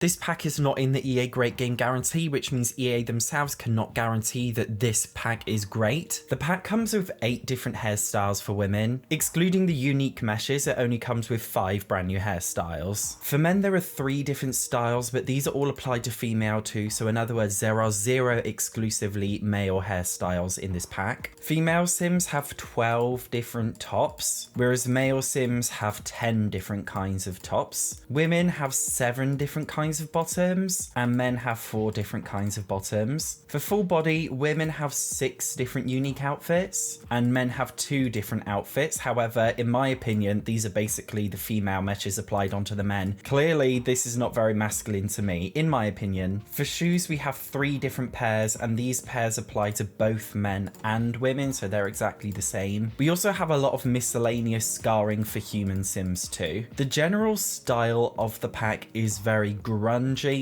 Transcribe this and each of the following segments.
This pack is not in the EA Great Game Guarantee, which means EA themselves cannot guarantee that this pack is great. The pack comes with 8 different hairstyles for women. Excluding the unique meshes, it only comes with 5 brand new hairstyles. For men, there are 3 different styles, but these are all applied to female too, so in other words, there are 0 exclusively male hairstyles in this pack. Female Sims have 12 different tops, whereas male Sims have 10 different kinds of tops. Women have 7 different kinds of bottoms, and men have 4 different kinds of bottoms. For full body, women have 6 different unique outfits, and men have 2 different outfits. However, in my opinion, these are basically the female meshes applied onto the men. Clearly, this is not very masculine to me, in my opinion. For shoes, we have 3 different pairs, and these pairs apply to both men and women, so they're exactly the same. We also have a lot of miscellaneous scarring for human Sims too. The general style of the pack is very grungy.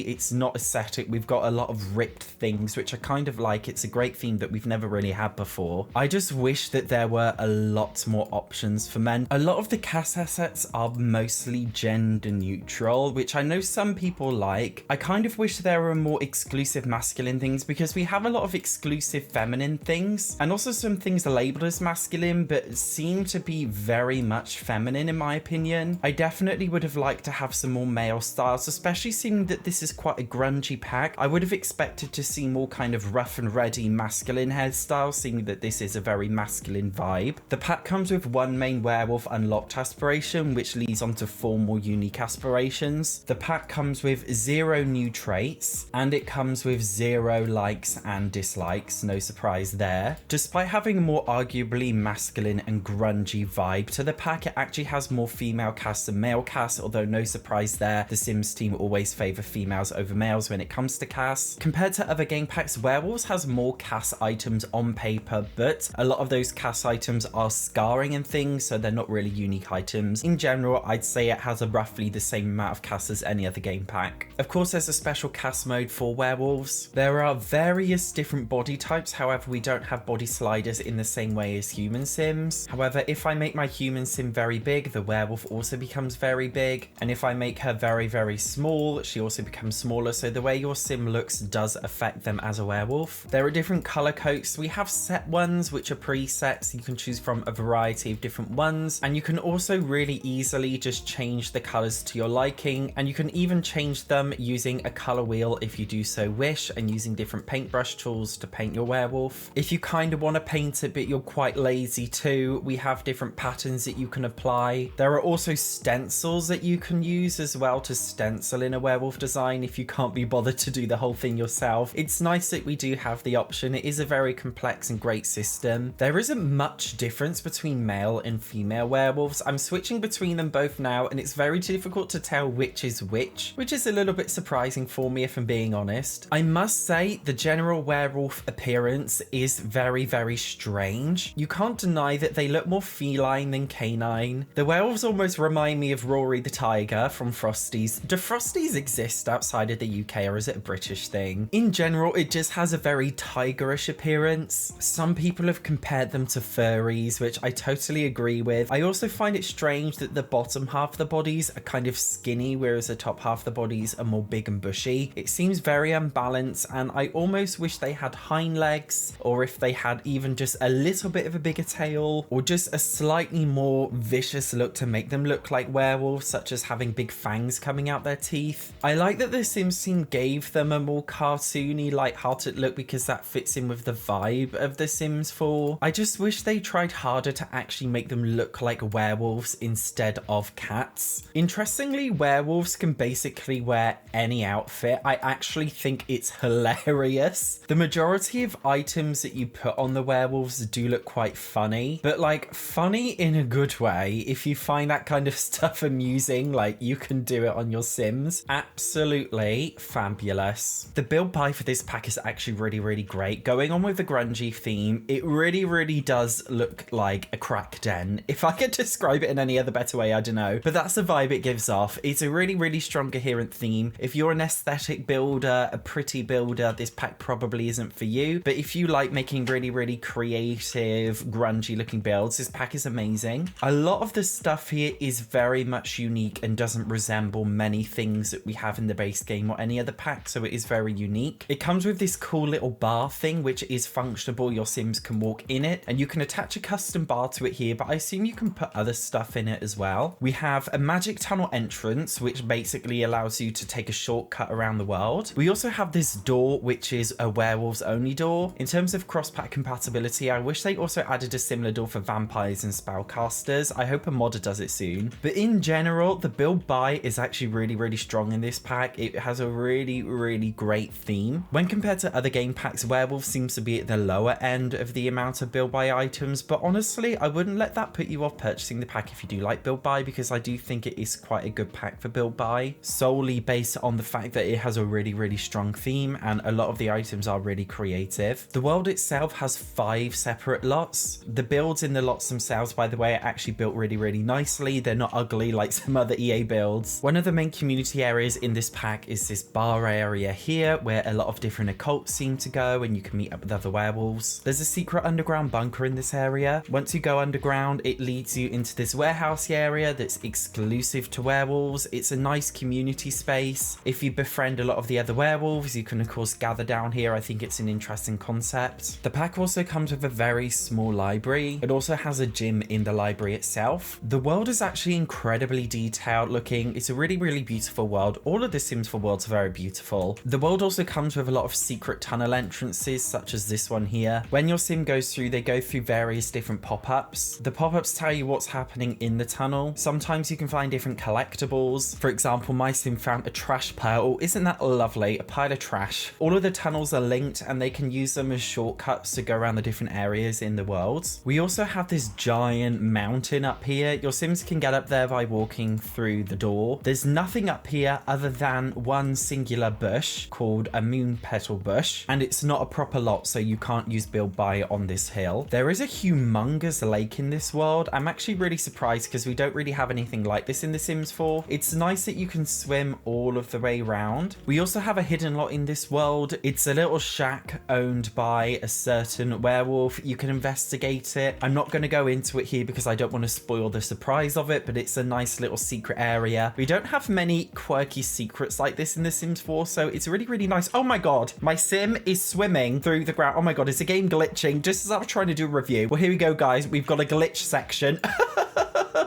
It's not aesthetic. We've got a lot of ripped things, which I kind of like. It's a great theme that we've never really had before. I just wish that there were a lot more options for men. A lot of the cast assets are mostly gender neutral, which I know some people like. I kind of wish there were more exclusive masculine things, because we have a lot of exclusive feminine things, and also some things labeled as masculine but seem to be very much feminine in my opinion. I definitely would have liked to have some more male styles, especially seeing that this is quite a grungy pack. I would have expected to see more kind of rough and ready masculine hairstyles, seeing that this is a very masculine vibe. The pack comes with 1 main werewolf unlocked aspiration, which leads on to 4 more unique aspirations. The pack comes with 0 new traits, and it comes with 0 likes and dislikes, no surprise there. Despite having a more arguably masculine and grungy vibe to the pack, it actually has more female casts than male casts, although no surprise there, the Sims team always favour females over males when it comes to casts. Compared to other game packs, Werewolves has more cast items on paper, but a lot of those cast items are scarring and things, so they're not really unique items. In general, I'd say it has a roughly the same amount of casts as any other game pack. Of course, there's a special cast mode for Werewolves. There are various different body types, however, we don't have body sliders in the same way as human Sims. However, if I make my human Sim very big, the werewolf also becomes very big, and if I make her very small, she also becomes smaller, so the way your Sim looks does affect them as a werewolf. There are different color coats. We have set ones, which are presets. You can choose from a variety of different ones, and you can also really easily just change the colors to your liking, and you can even change them using a color wheel if you do so wish, and using different paintbrush tools to paint your werewolf. If you kind of want to paint it but you're quite lazy too, we have different patterns that you can apply. There are also stencils that you can use as well to stencil in a werewolf design if you can't be bothered to do the whole thing yourself. It's nice that we do have the option. It is a very complex and great system. There isn't much difference between male and female werewolves. I'm switching between them both now, and it's very difficult to tell which is which is a little bit surprising for me if I'm being honest. I must say the general werewolf appearance is very strange. You can't deny that they look more feline than canine. The werewolves almost remind me of Rory the Tiger from Frosties. Do Frosties exist outside of the UK, or is it a British thing? In general, it just has a very tigerish appearance. Some people have compared them to furries, which I totally agree with. I also find it strange that the bottom half of the bodies are kind of skinny, whereas the top half of the bodies are more big and bushy. It seems very unbalanced, and I almost wish they had hind legs, or if they had even just a little bit of a bigger tail, or just a slightly more vicious look to make them look like werewolves, such as having big fangs coming out their teeth. I like that the Sims team gave them a more cartoony, light-hearted look, because that fits in with the vibe of the Sims 4. I just wish they tried harder to actually make them look like werewolves instead of cats. Interestingly, werewolves can basically wear any outfit. I actually think it's hilarious. The majority of items that you put on the werewolves do look quite funny, but like funny in a good way. If you find that kind of stuff amusing, like you can do it on your Sims. Absolutely fabulous. The build buy for this pack is actually really great. Going on with the grungy theme, it really does look like a crack den. If I could describe it in any other better way, I don't know, but that's the vibe it gives off. It's a really strong coherent theme. If you're an aesthetic builder, a pretty builder, this pack probably isn't for you, but if you like making really creative grungy looking builds, this pack is amazing. A lot of the stuff here is very much unique and doesn't resemble many things that we have in the base game or any other pack, so it is very unique. It comes with this cool little bar thing, which is functionable. Your Sims can walk in it, and you can attach a custom bar to it here, but I assume you can put other stuff in it as well. We have a magic tunnel entrance, which basically allows you to take a shortcut around the world. We also have this door, which is a werewolves only door. In terms of cross-pack compatibility, I wish they also added a similar door for vampires and spellcasters. I hope a modder does it soon. But in general, the build buy is actually really strong in this pack. It has a really great theme. When compared to other game packs, Werewolf seems to be at the lower end of the amount of build buy items, but honestly, I wouldn't let that put you off purchasing the pack if you do like build buy, because I do think it is quite a good pack for build buy, solely based on the fact that it has a really strong theme and a lot of the items are really creative. The world itself has 5 separate lots. The builds in the lots themselves, by the way, are actually built really nicely. They're not ugly like some other EA builds. One of the main community areas in this pack is this bar area here, where a lot of different occults seem to go and you can meet up with other werewolves. There's a secret underground bunker in this area. Once you go underground, it leads you into this warehouse area that's exclusive to werewolves. It's a nice community space. If you befriend a lot of the other werewolves, you can of course gather down here. I think it's an interesting concept. The pack also comes with a very small library. It also has a gym in the library itself. The world is actually incredibly detailed looking. It's a really beautiful world. All of the Sims 4 worlds are very beautiful. The world also comes with a lot of secret tunnel entrances, such as this one here. When your Sim goes through, they go through various different pop-ups. The pop-ups tell you what's happening in the tunnel. Sometimes you can find different collectibles. For example, my Sim found a trash pile. Oh, isn't that lovely? A pile of trash. All of the tunnels are linked and they can use them as shortcuts to go around the different areas in the world. We also have this giant mountain up here. Your Sims can get up there by walking through the door. There's nothing up here other than one singular bush called a moon petal bush, and it's not a proper lot, so you can't use build buy on this hill. There is a humongous lake in this world. I'm actually really surprised because we don't really have anything like this in The Sims 4. It's nice that you can swim all of the way around. We also have a hidden lot in this world. It's a little shack owned by a certain werewolf. You can investigate it. I'm not going to go into it here because I don't want to spoil the surprise of it, but it's a nice little secret area. We don't have many quirky secrets like this in The Sims 4, so it's really nice. Oh my god, my Sim is swimming through the ground. Oh my god, is the game glitching just as I was trying to do a review? Well, here we go, guys. We've got a glitch section.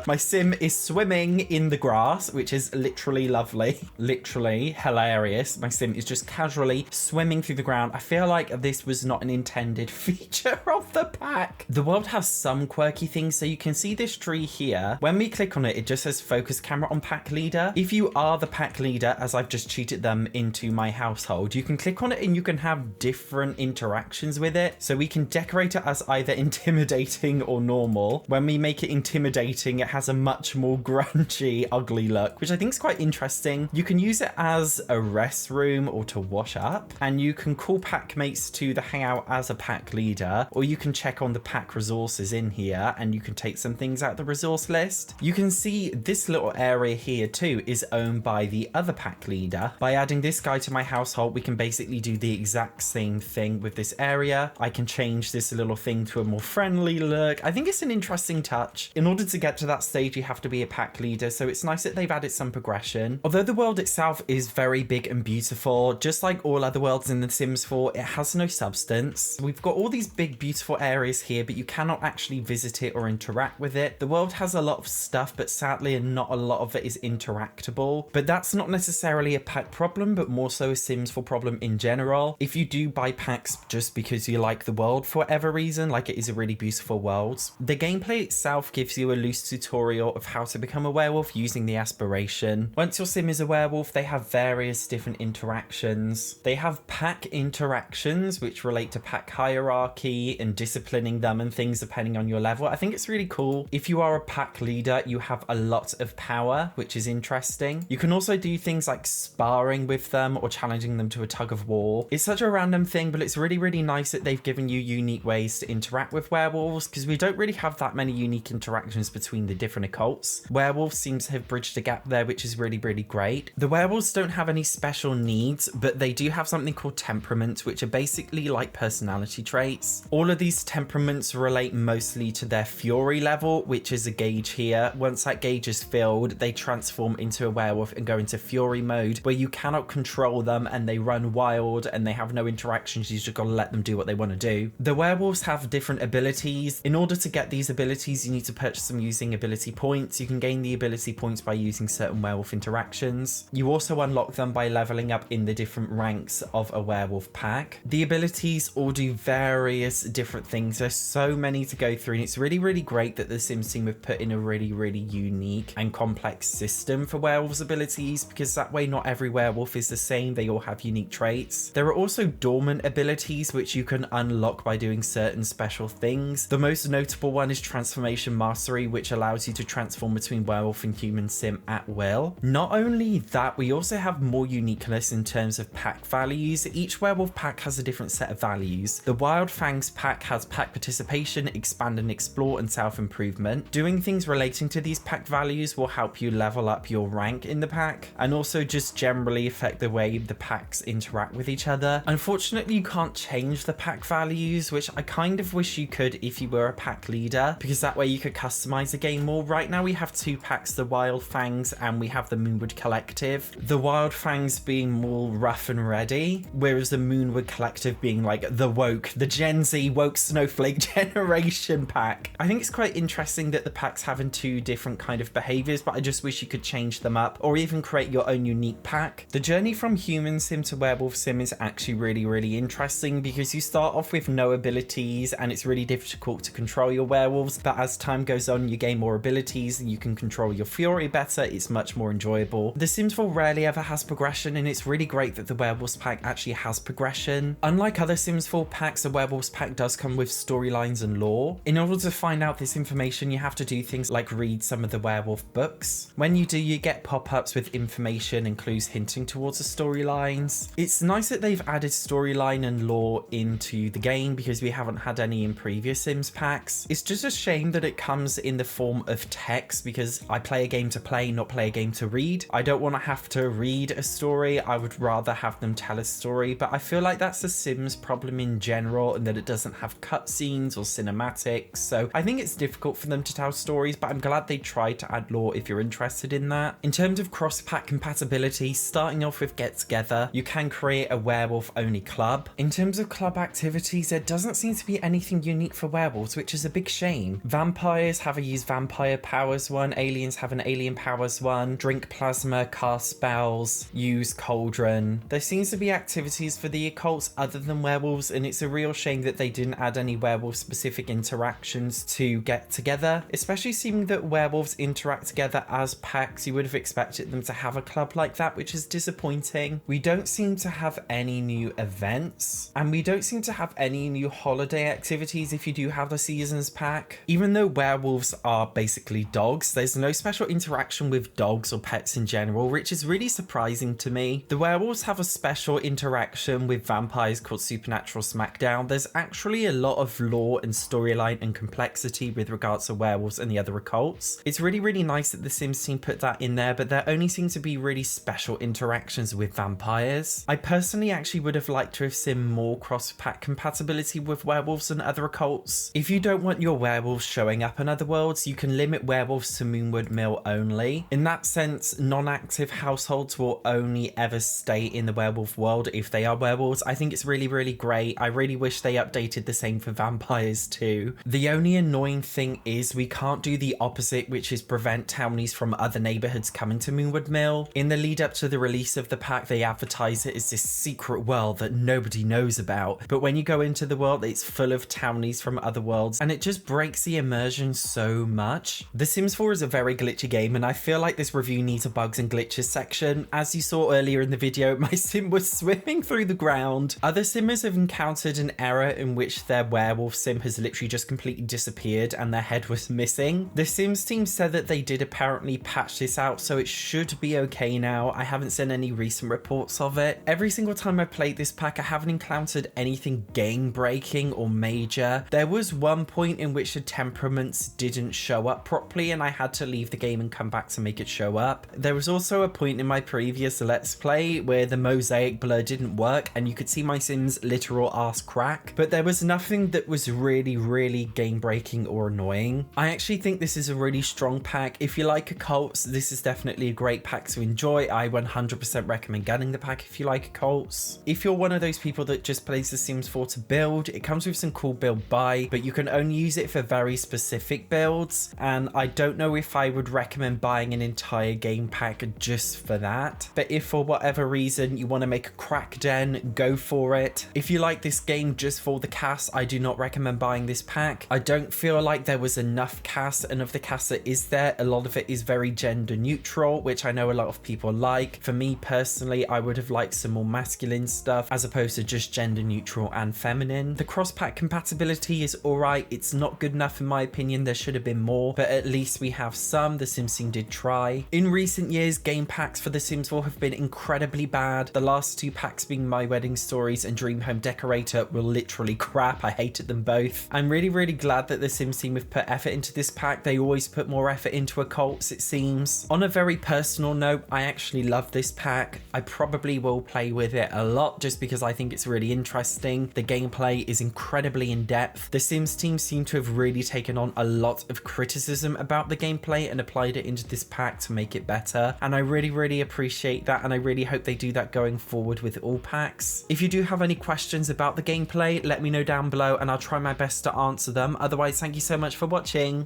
My Sim is swimming in the grass, which is literally lovely. Literally hilarious. My Sim is just casually swimming through the ground. I feel like this was not an intended feature of the pack. The world has some quirky things. So you can see this tree here. When we click on it, it just says focus camera on pack leader. If you are the pack leader, as I've just cheated them into my household, you can click on it and you can have different interactions with it. So we can decorate it as either intimidating or normal. When we make it intimidating, it has a much more grungy, ugly look, which I think is quite interesting. You can use it as a restroom or to wash up, and you can call pack mates to the hangout as a pack leader, or you can check on the pack resources in here and you can take some things out the resource list. You can see this little area here too is owned by the other pack leader. By adding this guy to my household, we can basically do the exact same thing with this area. I can change this little thing to a more friendly look. I think it's an interesting touch. In order to get to that stage, you have to be a pack leader, so it's nice that they've added some progression. Although the world itself is very big and beautiful, just like all other worlds in The Sims 4, it has no substance. We've got all these big beautiful areas here, but you cannot actually visit it or interact with it. The world has a lot of stuff, but sadly not a lot of it is interactable. But that's not necessarily a pack problem, but more so a Sims 4 problem in general. If you do buy packs just because you like the world for whatever reason, like it is a really beautiful world, the gameplay itself gives you a loose tutorial of how to become a werewolf using the aspiration. Once your Sim is a werewolf, they have various different interactions. They have pack interactions, which relate to pack hierarchy and disciplining them and things depending on your level. I think it's really cool. If you are a pack leader, you have a lot of power, which is interesting. You can also do things like sparring with them or challenging them to a tug of war. It's such a random thing, but it's really nice that they've given you unique ways to interact with werewolves, because we don't really have that many unique interactions between the different occults. Werewolves seem to have bridged a gap there, which is really, really great. The werewolves don't have any special needs, but they do have something called temperaments, which are basically like personality traits. All of these temperaments relate mostly to their fury level, which is a gauge here. Once that gauge is filled, they transform into a werewolf and go into fury mode, where you cannot control them and they run wild and they have no interactions. You just gotta let them do what they want to do. The werewolves have different abilities. In order to get these abilities, you need to purchase them using ability points. You can gain the ability points by using certain werewolf interactions. You also unlock them by leveling up in the different ranks of a werewolf pack. The abilities all do various different things. There's so many to go through, and it's really, really great that the Sims team have put in a really, really unique and complex system for werewolves abilities, because that way not every werewolf is the same. They all have unique traits. There are also dormant abilities which you can unlock by doing certain special things. The most notable one is Transformation Mastery, which allows you to transform between werewolf and human sim at will. Not only that, we also have more uniqueness in terms of pack values. Each werewolf pack has a different set of values. The Wild Fangs pack has pack participation, expand and explore, and self-improvement. Doing things relating to these pack values will help you level up your rank in the pack, and also just generally affect the way the packs interact with each other. Unfortunately, you can't change the pack values, which I kind of wish you could if you were a pack leader, because that way you could customize the game more. Right now we have two packs, the Wild Fangs and we have the Moonwood Collective. The Wild Fangs being more rough and ready, whereas the Moonwood Collective being like the Gen Z woke snowflake generation pack. I think it's quite interesting that the packs having two different kind of behaviors, but I just wish you could change them up or even create your own unique pack. The journey from human sim to werewolf sim is actually really, really interesting, because you start off with no abilities and it's really difficult to control your werewolves, but as time goes on you gain more abilities and you can control your fury better. It's much more enjoyable. The Sims 4 rarely ever has progression, and it's really great that the werewolves pack actually has progression. Unlike other Sims 4 packs, the werewolves pack does come with storylines and lore. In order to find out this information, you have to do things like read some of the werewolf books. When you do, you get pop-ups with information and clues hinting towards the storylines. It's nice that they've added storyline and lore into the game, because we haven't had any in previous Sims packs. It's just a shame that it comes in the form of text, because I play a game to play, not play a game to read. I don't want to have to read a story. I would rather have them tell a story, but I feel like that's the Sims problem in general, and that it doesn't have cutscenes or cinematics. So I think it's difficult for them to tell stories, but I'm glad they tried to add lore if you're interested in that. In terms of cross-pack compatibility, starting off with Get Together, you can create a werewolf-only club. In terms of club activities, there doesn't seem to be anything unique for werewolves, which is a big shame. Vampires have a use vampire powers one, aliens have an alien powers one, drink plasma, cast spells, use cauldron. There seems to be activities for the occults other than werewolves, and it's a real shame that they didn't add any werewolf-specific interactions to Get Together, especially seeing that werewolves interact together as packs. You would have expected them to have a club like that, which is disappointing. We don't seem to have any new events, and we don't seem to have any new holiday activities if you do have the seasons pack. Even though werewolves are basically dogs, there's no special interaction with dogs or pets in general, which is really surprising to me. The werewolves have a special interaction with vampires called Supernatural Smackdown. There's actually a lot of lore and storyline and complexity with regards to werewolves and the other occults. It's really, really nice that the Sims team put that in there, but there only seem to be really special interactions with vampires. I personally actually would have liked to have seen more cross-pack compatibility with werewolves and other occults. If you don't want your werewolves showing up in other worlds, you can limit werewolves to Moonwood Mill only. In that sense, non-active households will only ever stay in the werewolf world if they are werewolves. I think it's really, really great. I really wish they updated the same for vampires too. The only annoying thing is we can't do the opposite, which is prevent townies from other neighborhoods coming to Moonwood Mill. In the lead up to the release of the pack, they advertise it as this secret world that nobody knows about, but when you go into the world, it's full of townies from other worlds, and it just breaks the immersion so much. The Sims 4 is a very glitchy game, and I feel like this review needs a bugs and glitches section. As you saw earlier in the video, my sim was swimming through the ground. Other simmers have encountered an error in which their werewolf sim has literally just completely disappeared and their head was missing. The Sims team said that they did apparently patch this out, so it should be okay now. I haven't seen any recent reports of it. Every single time I played this pack, I haven't encountered anything game breaking or major. There was one point in which the temperaments didn't show up properly and I had to leave the game and come back to make it show up. There was also a point in my previous Let's Play where the mosaic blur didn't work and you could see my Sims literal ass crack, but there was nothing that was really game breaking or annoying. I actually think this is a really strong pack. If you like occults, this is definitely a great pack to enjoy. I 100% recommend getting the pack if you like occults. If you're one of those people that just plays The Sims 4 to build, it comes with some cool build buy, but you can only use it for very specific builds, and I don't know if I would recommend buying an entire game pack just for that. But if for whatever reason you want to make a crack den, go for it. If you like this game just for the cast, I do not recommend buying this pack. I don't feel like there was enough cast, and of the cast that is there, a lot of it is very gender neutral, which I know a lot of people like. For me personally, I would have liked some more masculine stuff as opposed to just gender neutral and feminine. The cross pack compatibility is alright. It's not good enough in my opinion. There should have been more, but at least we have some. The Sims team did try. In recent years, game packs for The Sims 4 have been incredibly bad. The last two packs being My Wedding Stories and Dream Home Decorator were literally crap. I hated them both. I'm really glad that the Sims team have put effort into this pack. They always put more effort into occults, it seems. On a very personal note, I actually love this pack. I probably will play with it a lot just because I think it's really interesting. The gameplay is incredibly in depth. The Sims team seem to have really taken on a lot of criticism about the gameplay and applied it into this pack to make it better, and I really appreciate that, and I really hope they do that going forward with all packs. If you do have any questions about the gameplay, let me know down below and I'll try my best to answer them. Otherwise, thank you so much for watching.